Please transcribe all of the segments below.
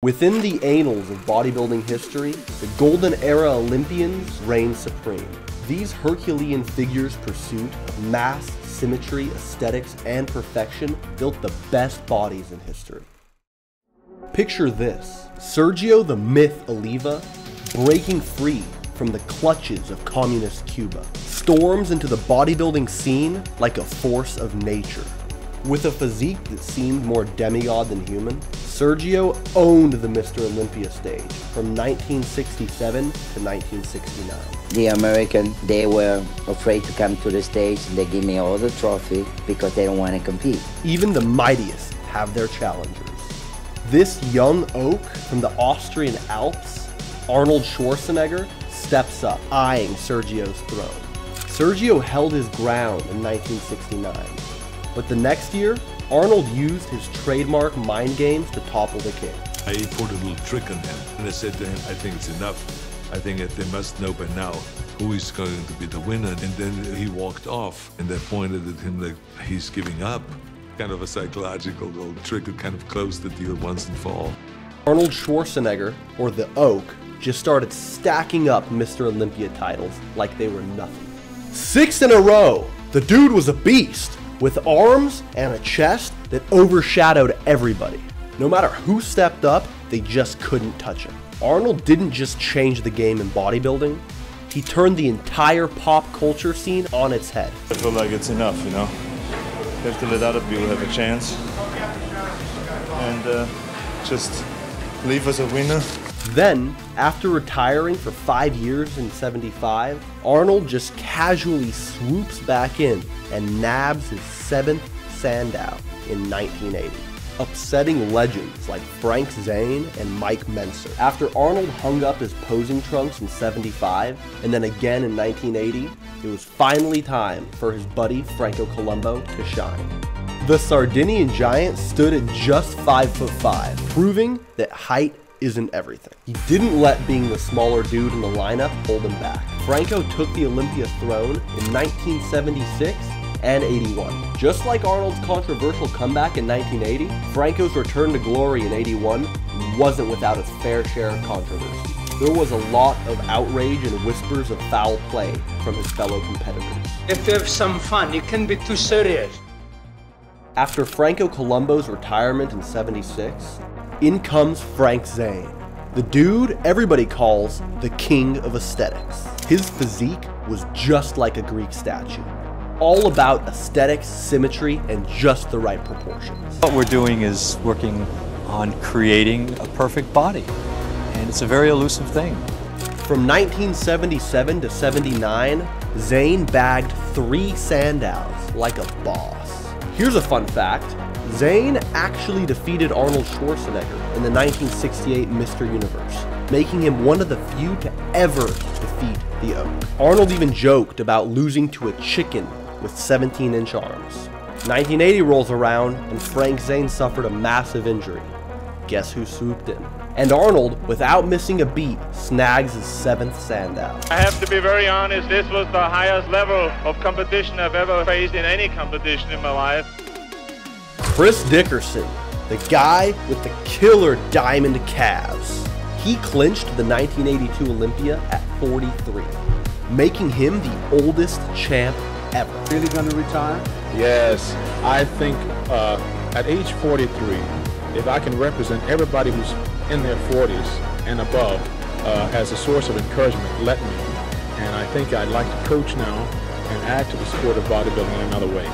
Within the annals of bodybuilding history, the Golden Era Olympians reign supreme. These Herculean figures' pursuit of mass, symmetry, aesthetics, and perfection built the best bodies in history. Picture this: Sergio the Myth Oliva breaking free from the clutches of communist Cuba, storms into the bodybuilding scene like a force of nature. With a physique that seemed more demigod than human, Sergio owned the Mr. Olympia stage from 1967 to 1969. The Americans, they were afraid to come to the stage. They give me all the trophies because they don't want to compete. Even the mightiest have their challengers. This young oak from the Austrian Alps, Arnold Schwarzenegger, steps up, eyeing Sergio's throne. Sergio held his ground in 1969. But the next year, Arnold used his trademark mind games to topple the king. I put a little trick on him, and I said to him, I think it's enough. I think that they must know by now who is going to be the winner. And then he walked off, and I pointed at him like he's giving up. Kind of a psychological little trick that kind of closed the deal once and for all. Arnold Schwarzenegger, or the Oak, just started stacking up Mr. Olympia titles like they were nothing. 6 in a row! The dude was a beast, with arms and a chest that overshadowed everybody. No matter who stepped up, they just couldn't touch him. Arnold didn't just change the game in bodybuilding, he turned the entire pop culture scene on its head. I feel like it's enough, you know? You have to let other people have a chance and just leave us a winner. Then, after retiring for 5 years in '75, Arnold just casually swoops back in and nabs his 7th Sandow in 1980, upsetting legends like Zane and Mike Menser. After Arnold hung up his posing trunks in '75 and then again in 1980, it was finally time for his buddy Franco Columbu to shine. The Sardinian giant stood at just 5'5", proving that height isn't everything. He didn't let being the smaller dude in the lineup hold him back. Franco took the Olympia throne in 1976 and 81. Just like Arnold's controversial comeback in 1980, Franco's return to glory in 81 wasn't without its fair share of controversy. There was a lot of outrage and whispers of foul play from his fellow competitors. If you have some fun, you can be too serious. After Franco Columbu's retirement in '76, in comes Zane, the dude everybody calls the king of aesthetics. His physique was just like a Greek statue, all about aesthetics, symmetry, and just the right proportions. What we're doing is working on creating a perfect body, and it's a very elusive thing. From 1977 to '79, Zane bagged 3 Sandows like a boss. Here's a fun fact: Zane actually defeated Arnold Schwarzenegger in the 1968 Mr. Universe, making him one of the few to ever defeat the Oak. Arnold even joked about losing to a chicken with 17-inch arms. 1980 rolls around and Zane suffered a massive injury. Guess who swooped in? And Arnold, without missing a beat, snags his 7th Sandow. I have to be very honest, this was the highest level of competition I've ever faced in any competition in my life. Dickerson, the guy with the killer diamond calves. He clinched the 1982 Olympia at 43, making him the oldest champ ever. Really gonna retire? Yes, I think at age 43, if I can represent everybody who's in their 40s and above as a source of encouragement, let me. And I think I'd like to coach now and add to the sport of bodybuilding in another way.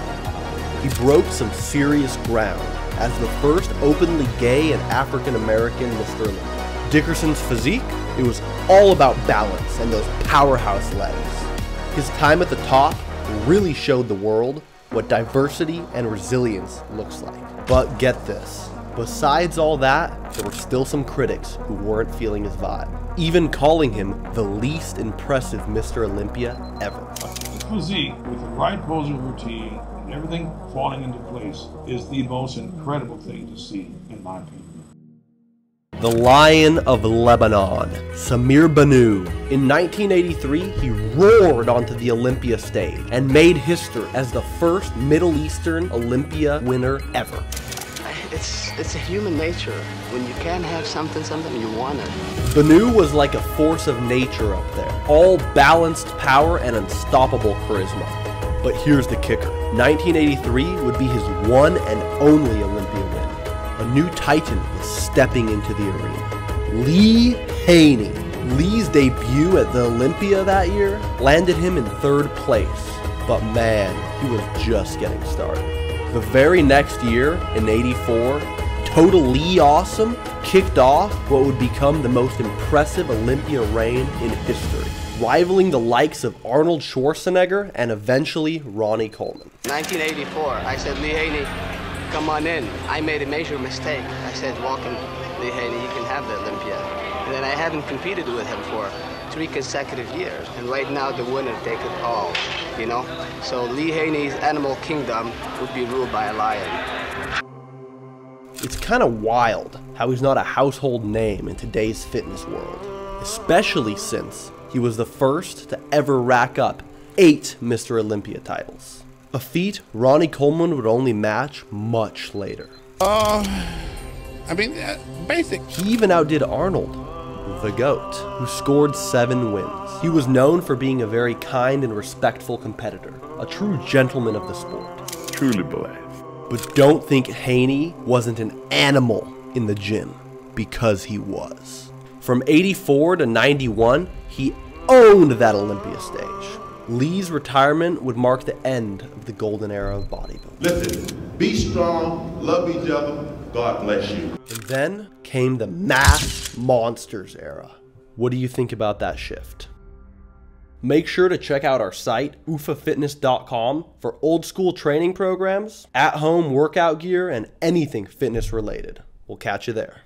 He broke some serious ground as the first openly gay and African-American Mr. Olympia. Dickerson's physique, it was all about balance and those powerhouse legs. His time at the top really showed the world what diversity and resilience looks like. But get this, besides all that, there were still some critics who weren't feeling his vibe, even calling him the least impressive Mr. Olympia ever. The physique with the right posing routine and everything falling into place is the most incredible thing to see, in my opinion. The Lion of Lebanon, Samir Bannout. In 1983, he roared onto the Olympia stage and made history as the first Middle Eastern Olympia winner ever. It's it's a human nature. When you can't have something, you want it. Bannout was like a force of nature up there. All balanced power and unstoppable charisma. But here's the kicker. 1983 would be his one and only Olympia win. A new titan was stepping into the arena. Lee Haney. Lee's debut at the Olympia that year landed him in 3rd place. But man, he was just getting started. The very next year, in '84, Totalee Awesome kicked off what would become the most impressive Olympia reign in history, rivaling the likes of Arnold Schwarzenegger and eventually Ronnie Coleman. 1984, I said, Lee Haney, come on in. I made a major mistake. I said, welcome, Lee Haney, you can have the Olympia. And then I haven't competed with him for 3 consecutive years. And right now, the winner take it all, you know? So Lee Haney's animal kingdom would be ruled by a lion. It's kind of wild how he's not a household name in today's fitness world, especially since he was the first to ever rack up 8 Mr. Olympia titles. A feat Ronnie Coleman would only match much later. Basic. He even outdid Arnold, the GOAT, who scored 7 wins. He was known for being a very kind and respectful competitor, a true gentleman of the sport. Truly believe. But don't think Haney wasn't an animal in the gym, because he was. From '84 to '91, he owned that Olympia stage. Lee's retirement would mark the end of the golden era of bodybuilding. Listen, be strong, love each other, God bless you. And then came the mass monsters era. What do you think about that shift? Make sure to check out our site, ufafitness.com, for old school training programs, at-home workout gear, and anything fitness related. We'll catch you there.